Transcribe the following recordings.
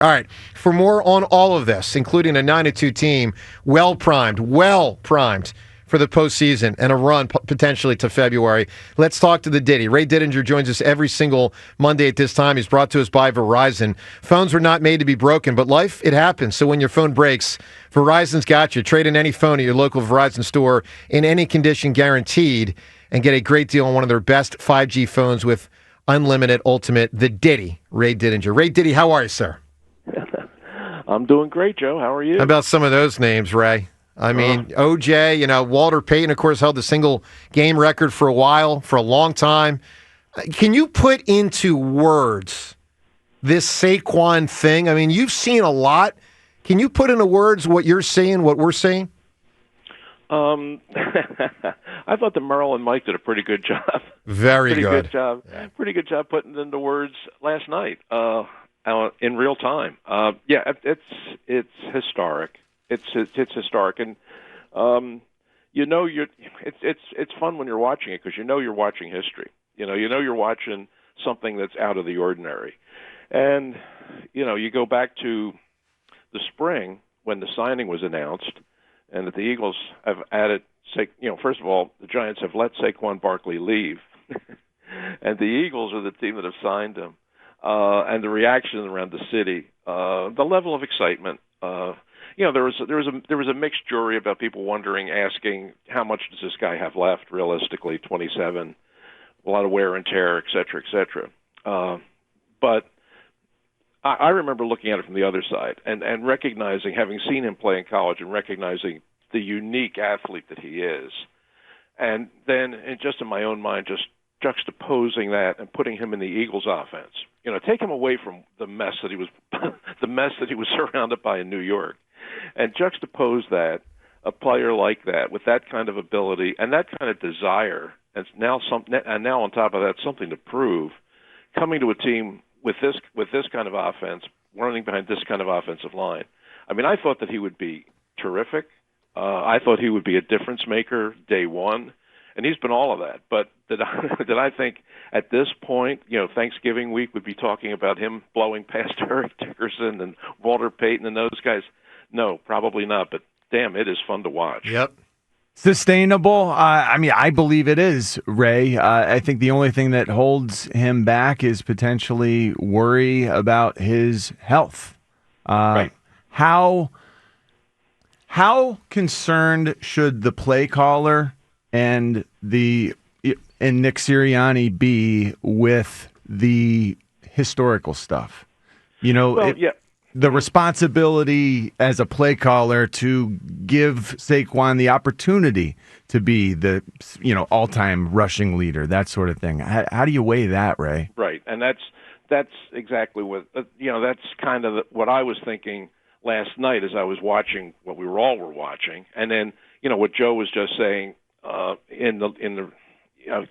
All right. For more on all of this, including a 9-2 team, well primed for the postseason and a run potentially to February, let's talk to the Diddy. Ray Didinger joins us every single Monday at this time. He's brought to us by Verizon. Phones were not made to be broken, but life, it happens. So when your phone breaks, Verizon's got you. Trade in any phone at your local Verizon store in any condition, guaranteed, and get a great deal on one of their best 5G phones with unlimited ultimate, the Diddy, Ray Didinger. Ray Diddy, how are you, sir? I'm doing great, Joe. How are you? How about some of those names, Ray? I mean, OJ, Walter Payton, of course, held the single game record for a long time. Can you put into words this Saquon thing? I mean, you've seen a lot. Can you put into words what you're seeing, what we're seeing? I thought the Merle and Mike did a pretty good job. Pretty good job. Yeah. Pretty good job putting it into words last night in real time. It's historic. It's historic, and it's fun when you're watching it because you're watching history. You're watching something that's out of the ordinary, and you go back to the spring when the signing was announced, and that the Eagles have added. First of all, the Giants have let Saquon Barkley leave, and the Eagles are the team that have signed him, and the reaction around the city, the level of excitement. There was a mixed jury about people asking how much does this guy have left realistically, 27, a lot of wear and tear, et cetera. But I remember looking at it from the other side and recognizing, having seen him play in college and recognizing the unique athlete that he is. And then in my own mind, just juxtaposing that and putting him in the Eagles offense. Take him away from the mess that he was surrounded by in New York. And juxtapose that, a player like that, with that kind of ability and that kind of desire, and now on top of that, something to prove, coming to a team with this kind of offense, running behind this kind of offensive line. I mean, I thought that he would be terrific. I thought he would be a difference maker day one, and he's been all of that. But did I think at this point, Thanksgiving week, we'd be talking about him blowing past Eric Dickerson and Walter Payton and those guys? No, probably not, but damn, it is fun to watch. Yep. Sustainable? I believe it is, Ray. I think the only thing that holds him back is potentially worry about his health. Right. How concerned should the play caller and Nick Sirianni be with the historical stuff? The responsibility as a play caller to give Saquon the opportunity to be the all-time rushing leader, that sort of thing. How do you weigh that, Ray? Right, and that's exactly what that's kind of what I was thinking last night as I was watching what we all were watching, and then what Joe was just saying in the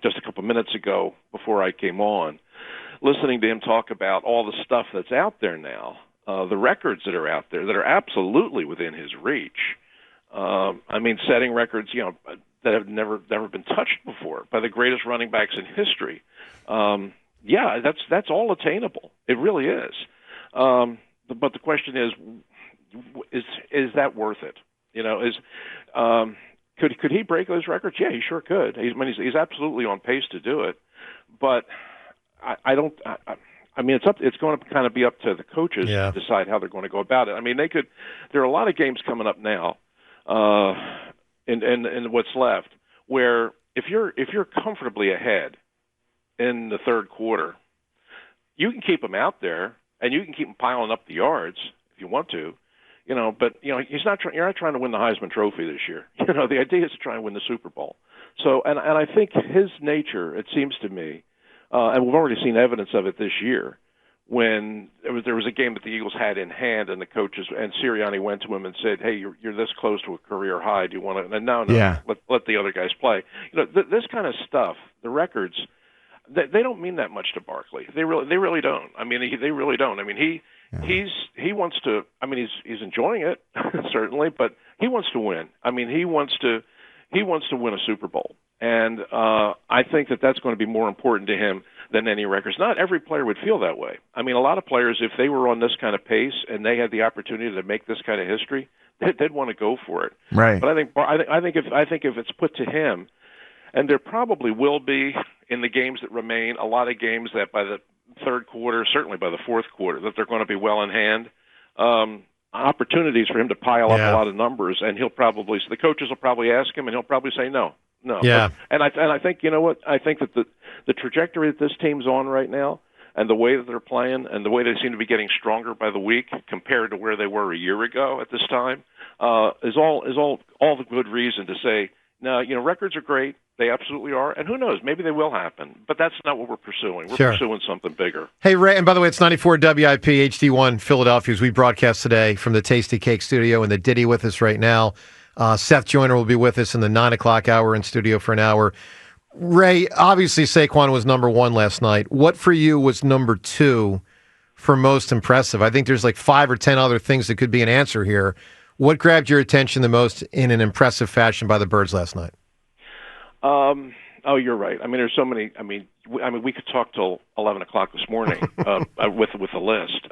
just a couple minutes ago before I came on, listening to him talk about all the stuff that's out there now. The records that are out there that are absolutely within his reach. Setting records, that have never been touched before by the greatest running backs in history. That's all attainable. It really is. But the question is that worth it? Could he break those records? Yeah, he sure could. He's absolutely on pace to do it. But I don't. It's going to kind of be up to the coaches to decide how they're going to go about it. There are a lot of games coming up now, in what's left, where if you're comfortably ahead in the third quarter, you can keep them out there and you can keep them piling up the yards if you want to, But you're not trying to win the Heisman Trophy this year. The idea is to try and win the Super Bowl. So, and I think his nature, it seems to me. And we've already seen evidence of it this year when there was a game that the Eagles had in hand, and the coaches and Sirianni went to him and said, "Hey, you're this close to a career high. Do you want to?" And no, let the other guys play. This kind of stuff, the records, they don't mean that much to Barkley. They really don't. They really don't. He wants to. He's enjoying it certainly, but he wants to win. He wants to win a Super Bowl. And I think that that's going to be more important to him than any records. Not every player would feel that way. I mean, a lot of players, if they were on this kind of pace and they had the opportunity to make this kind of history, they'd want to go for it. Right. But I think if it's put to him, and there probably will be in the games that remain, a lot of games that by the third quarter, certainly by the fourth quarter, that they're going to be well in hand. Opportunities for him to pile up a lot of numbers, and the coaches will probably ask him, and he'll probably say no. Yeah. And I think, you know what? I think that the trajectory that this team's on right now, and the way that they're playing, and the way they seem to be getting stronger by the week compared to where they were a year ago at this time, is all the good reason to say, no, records are great. They absolutely are. And who knows? Maybe they will happen. But that's not what we're pursuing. We're pursuing something bigger. Hey, Ray, and by the way, it's 94 WIP HD1 Philadelphia as we broadcast today from the Tasty Cake Studio and the Diddy with us right now. Seth Joyner will be with us in the 9 o'clock hour in studio for an hour. Ray, obviously Saquon was number one last night. What for you was number two for most impressive? I think there's like 5 or 10 other things that could be an answer here. What grabbed your attention the most in an impressive fashion by the Birds last night? Oh, you're right. I mean, there's so many. I mean, we could talk till 11 o'clock this morning with the list.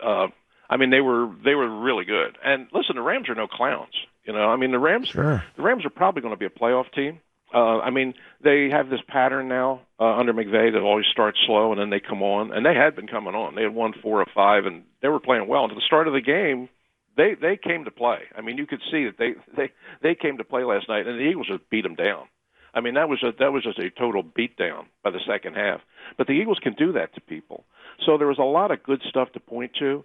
I mean, they were really good. And listen, the Rams are no clowns. I mean, the Rams are probably going to be a playoff team. I mean, they have this pattern now under McVay that always starts slow and then they come on. And they had been coming on. They had won 4 of 5, and they were playing well. And at the start of the game, they came to play. I mean, you could see that they came to play last night, and the Eagles just beat them down. I mean, that was just a total beatdown by the second half. But the Eagles can do that to people. So there was a lot of good stuff to point to.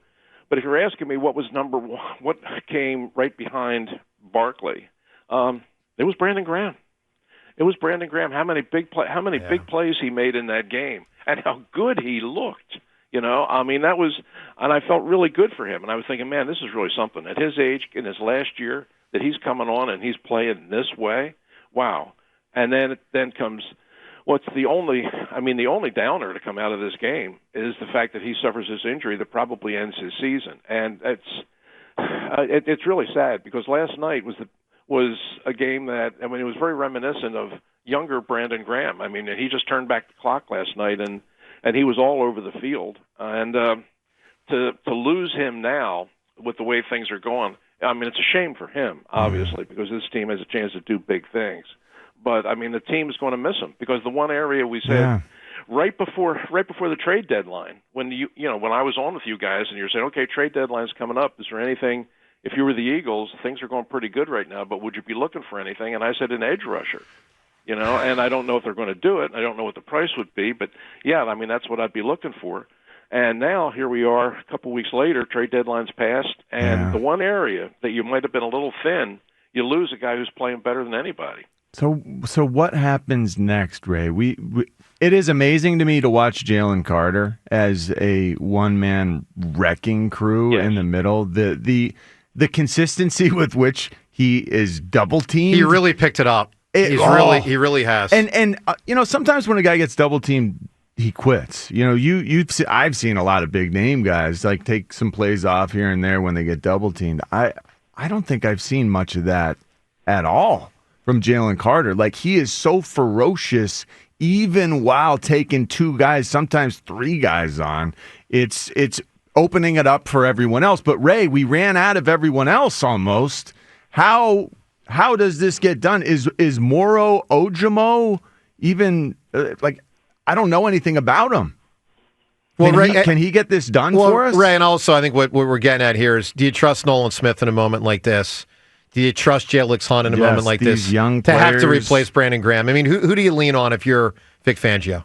But if you're asking me what was number one, what came right behind Barkley, it was Brandon Graham. It was Brandon Graham. How many big plays he made in that game, and how good he looked. I mean, that was, and I felt really good for him. And I was thinking, man, this is really something. At his age, in his last year, that he's coming on and he's playing this way. Wow. And then comes the only downer to come out of this game is the fact that he suffers this injury that probably ends his season. And it's really sad because last night was a game that, I mean, it was very reminiscent of younger Brandon Graham. I mean, he just turned back the clock last night and he was all over the field. And to lose him now with the way things are going, I mean, it's a shame for him, obviously, because this team has a chance to do big things. But I mean, the team is going to miss him because the one area we said right before the trade deadline, when when I was on with you guys and you're saying, okay, trade deadline's coming up. Is there anything? If you were the Eagles, things are going pretty good right now, but would you be looking for anything? And I said an edge rusher. And I don't know if they're going to do it. I don't know what the price would be, but yeah, I mean that's what I'd be looking for. And now here we are, a couple of weeks later, trade deadline's passed, and the one area that you might have been a little thin, you lose a guy who's playing better than anybody. So what happens next, Ray? It is amazing to me to watch Jalen Carter as a one-man wrecking crew in the middle. The consistency with which he is double-teamed. He really picked it up. He really has. And sometimes when a guy gets double-teamed, he quits. I've seen a lot of big-name guys like take some plays off here and there when they get double-teamed. I don't think I've seen much of that at all from Jalen Carter. Like, he is so ferocious even while taking 2 guys, sometimes 3 guys on. It's opening it up for everyone else. But, Ray, we ran out of everyone else almost. How does this get done? Is Moro Ojomo even I don't know anything about him. Well, can he get this done for us? Ray, and also I think what we're getting at here is, do you trust Nolan Smith in a moment like this? Do you trust Jalix Hunt in a moment like this young to have to replace Brandon Graham? I mean, who do you lean on if you're Vic Fangio?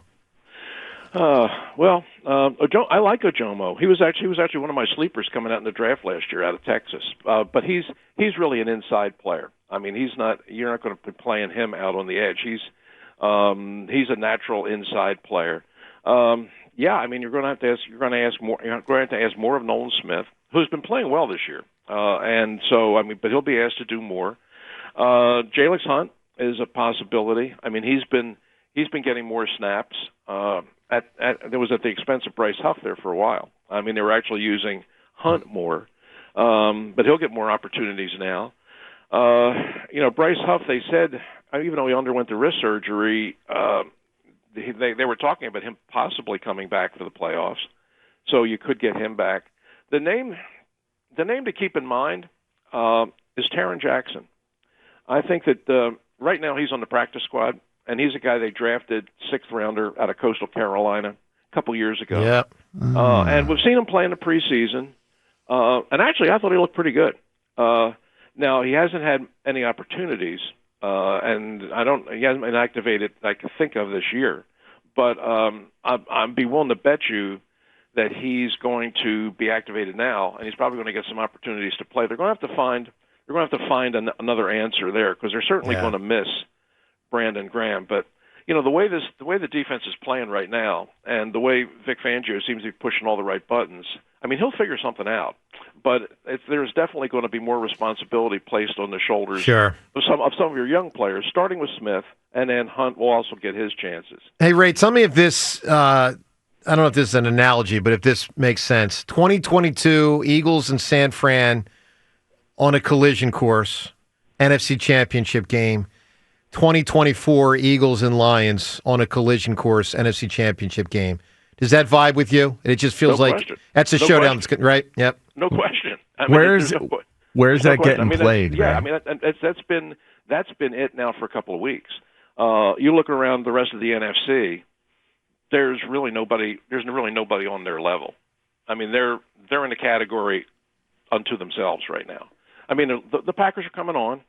I like Ojomo. He was actually one of my sleepers coming out in the draft last year out of Texas. But he's really an inside player. I mean, you're not going to be playing him out on the edge. He's a natural inside player. I mean, you're going to ask more of Nolan Smith, who's been playing well this year. But he'll be asked to do more. Jalix Hunt is a possibility. I mean, he's been getting more snaps. There was at the expense of Bryce Huff there for a while. I mean, they were actually using Hunt more, but he'll get more opportunities now. Bryce Huff, they said, even though he underwent the wrist surgery, they were talking about him possibly coming back for the playoffs, so you could get him back. The name to keep in mind is Taron Jackson. I think that right now he's on the practice squad, and he's a guy they drafted 6th rounder out of Coastal Carolina a couple years ago. Yep. And we've seen him play in the preseason, and actually I thought he looked pretty good. Now he hasn't had any opportunities, and he hasn't been activated I can think of this year. But I'd be willing to bet you that he's going to be activated now, and he's probably going to get some opportunities to play. They're going to have to find another answer there, because they're certainly going to miss Brandon Graham. But the way the defense is playing right now, and the way Vic Fangio seems to be pushing all the right buttons, I mean, he'll figure something out. But there's definitely going to be more responsibility placed on the shoulders of some of your young players, starting with Smith, and then Hunt will also get his chances. Hey, Ray, tell me if this, I don't know if this is an analogy, but if this makes sense. 2022 Eagles and San Fran on a collision course, NFC Championship game. 2024 Eagles and Lions on a collision course, NFC Championship game. Does that vibe with you? It just feels that's a showdown, right? Yep. No question. Where's that getting played? That's been it now for a couple of weeks. You look around the rest of the NFC. There's really nobody on their level. I mean, they're in a category unto themselves right now. I mean, the Packers are coming on,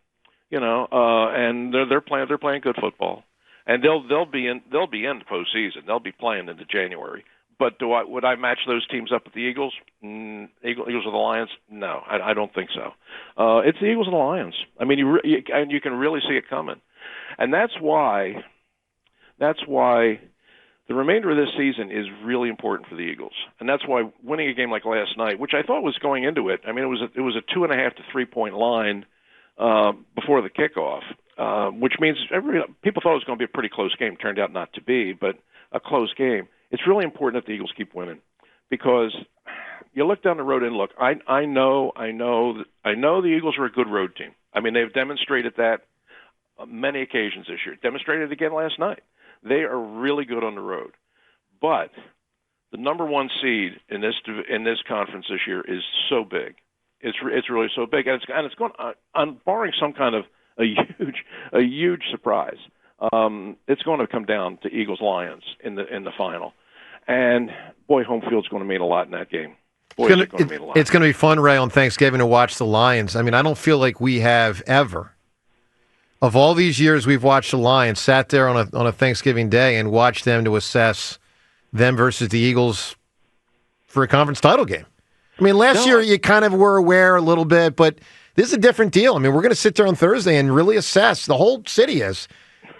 and they're playing good football, and they'll be in the postseason. They'll be playing into January. But would I match those teams up with the Eagles? Eagles or the Lions? No, I don't think so. It's the Eagles and the Lions. I mean, you can really see it coming, and that's why the remainder of this season is really important for the Eagles, and that's why winning a game like last night, which I thought was going into it. I mean, it was a 2.5 to 3 point line before the kickoff, which means people thought it was going to be a pretty close game. Turned out not to be, but a close game. It's really important that the Eagles keep winning, because you look down the road and look. I know the Eagles are a good road team. I mean, they've demonstrated that on many occasions this year. Demonstrated it again last night. They are really good on the road, but the number one seed in this conference this year is so big. It's really so big, and it's going barring some kind of a huge surprise. It's going to come down to Eagles Lions in the final, and boy, home field's going to mean a lot in that game. Boy, it's going to mean a lot. It's going to be fun, Ray, on Thanksgiving to watch the Lions. I mean, I don't feel like we have ever. Of all these years we've watched the Lions, sat there on a Thanksgiving day and watched them to assess them versus the Eagles for a conference title game. I mean, last year you kind of were aware a little bit, but this is a different deal. I mean, we're going to sit there on Thursday and really assess, the whole city is,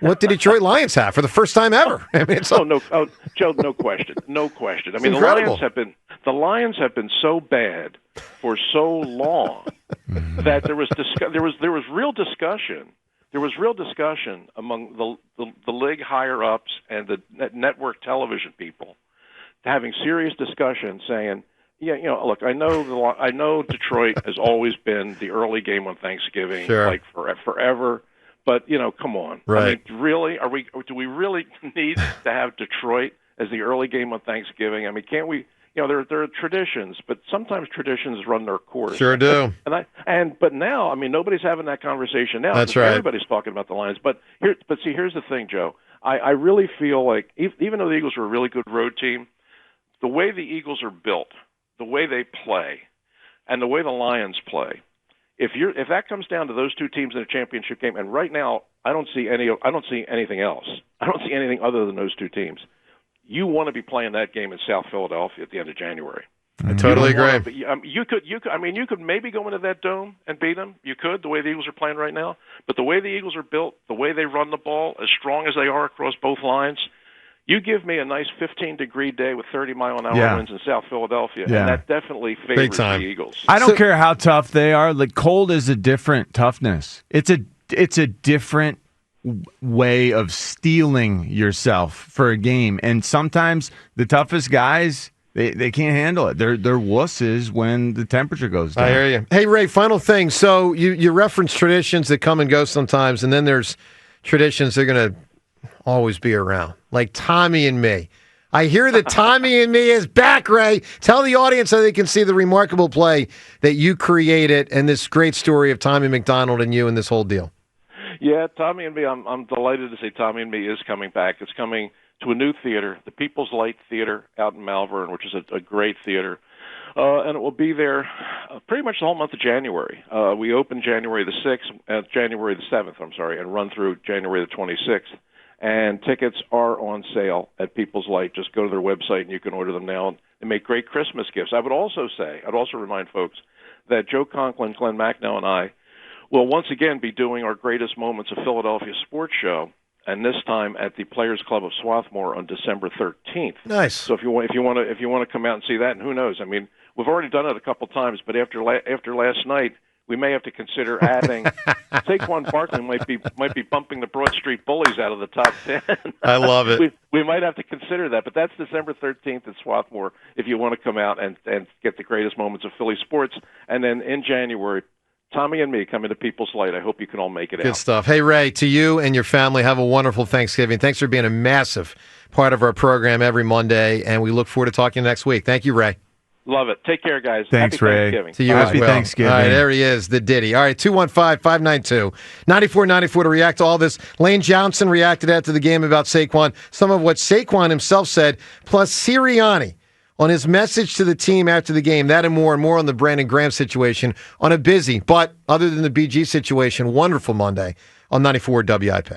what the Detroit Lions have for the first time ever. I mean, Joe, no question. I mean, the Lions have been so bad for so long that there was real discussion. There was real discussion among the league higher ups and the network television people, having serious discussion, saying, look, I know Detroit has always been the early game on Thanksgiving, like forever, but come on, right? I mean, really, do we really need to have Detroit as the early game on Thanksgiving? I mean, can't we? There are traditions, but sometimes traditions run their course. Sure do. But now, I mean, nobody's having that conversation now. That's right. Everybody's talking about the Lions. But here's the thing, Joe. I really feel like even though the Eagles are a really good road team, the way the Eagles are built, the way they play, and the way the Lions play, if that comes down to those two teams in a championship game, and right now I don't see anything else. I don't see anything other than those two teams. You want to be playing that game in South Philadelphia at the end of January. I totally agree. You could maybe go into that dome and beat them. You could, the way the Eagles are playing right now. But the way the Eagles are built, the way they run the ball, as strong as they are across both lines, you give me a nice 15-degree day with 30-mile-an-hour winds in South Philadelphia, and that definitely favors the Eagles. I don't care how tough they are. Like, cold is a different toughness. It's a different way of steeling yourself for a game. And sometimes the toughest guys They can't handle it. They're wusses when the temperature goes down. I hear you. Hey, Ray, final thing. So you reference traditions that come and go sometimes, and then there's traditions that are going to always be around, like Tommy and Me. I hear that Tommy and Me is back, Ray. Tell the audience how they can see the remarkable play that you created and this great story of Tommy McDonald and you and this whole deal. Yeah, Tommy and Me, I'm delighted to say Tommy and Me is coming back. It's coming to a new theater, the People's Light Theater out in Malvern, which is a great theater. And it will be there pretty much the whole month of January. We open January the 6th, January the 7th, and run through January the 26th. And tickets are on sale at People's Light. Just go to their website and you can order them now. They make great Christmas gifts. I'd also remind folks that Joe Conklin, Glenn Macnow, and I will once again be doing our Greatest Moments of Philadelphia Sports Show, and this time at the Players Club of Swarthmore on December 13th. Nice. So if you want to come out and see that, and who knows? I mean, we've already done it a couple times, but after last night, we may have to consider adding Saquon Barkley might be bumping the Broad Street Bullies out of the top 10. I love it. We might have to consider that, but that's December 13th at Swarthmore if you want to come out and get the greatest moments of Philly sports. And then in January, Tommy and Me coming to People's Light. I hope you can all make it out. Good stuff. Hey, Ray, to you and your family, have a wonderful Thanksgiving. Thanks for being a massive part of our program every Monday, and we look forward to talking next week. Thank you, Ray. Love it. Take care, guys. Thanks, Happy Ray. Thanksgiving. To you Happy as well. Thanksgiving. All right, there he is, the Diddy. All right, 215-592-9494 to react to all this. Lane Johnson reacted after the game about Saquon, some of what Saquon himself said, plus Sirianni on his message to the team after the game. That and more on the Brandon Graham situation on a busy, but other than the BG situation, wonderful Monday on 94 WIP.